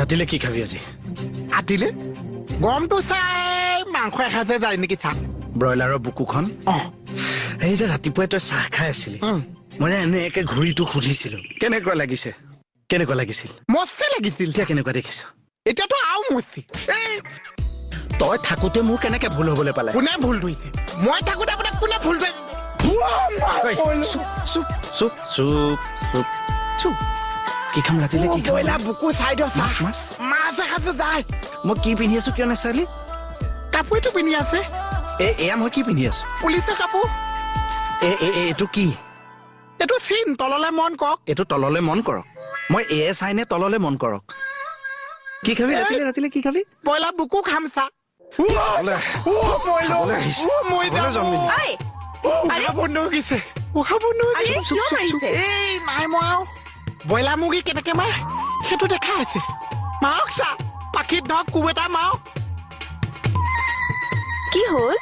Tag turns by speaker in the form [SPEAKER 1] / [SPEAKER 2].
[SPEAKER 1] ৰাতিলে কি খাবি আজি
[SPEAKER 2] ৰাতিলে গৰমটো চাই মাংস এসাঁজে যায় নেকি চাম
[SPEAKER 1] ব্ৰইলাৰৰ বুকুখন এই যে ৰাতিপুৱাই তই চাহ খাই আছিলি মই যে এনেকে ঘূৰিটো সুধিছিলো কেনেকুৱা লাগিছিল
[SPEAKER 2] মস্তি লাগিছিল
[SPEAKER 1] এতিয়া কেনেকুৱা দেখিছ
[SPEAKER 2] এতিয়াতো আৰু মস্তি
[SPEAKER 1] তই থাকোতে মোৰ কেনেকে ভুল হবলৈ পালে
[SPEAKER 2] কোনে ভুল ধৰিছে মই থাকোতে আপোনাক কোনে ভুল ধৰিছে
[SPEAKER 1] চুপ কি খাম ৰাতিলে কি খাম
[SPEAKER 2] ব্ৰইলাৰ বুকু চাই দিয়ক
[SPEAKER 1] মাছ মাছ
[SPEAKER 2] মাছ এসাঁজে যায়
[SPEAKER 1] মই কি পিন্ধি আছো কিয় নাচালি
[SPEAKER 2] কাপোৰটো পিন্ধি আছে
[SPEAKER 1] এয়া মই কি পিন্ধি আছো
[SPEAKER 2] পুলিচে কাপোৰ
[SPEAKER 1] এইটো কি
[SPEAKER 2] এইটো চিন তললে মন কওক
[SPEAKER 1] এইটো তললে মন কৰক মই এয়ে চাইনে তললে মন কৰক কি খাবি ৰাতিলে কি খাবি
[SPEAKER 2] ব্ৰইলাৰ বুকু খাম চা ব্ৰইলাৰ মুৰ্গী কেনেকে মাৰে সেইটো দেখাই আছে মাৰক চা পাখিত ধৰক কোব এটা মাৰক
[SPEAKER 3] কি হ'ল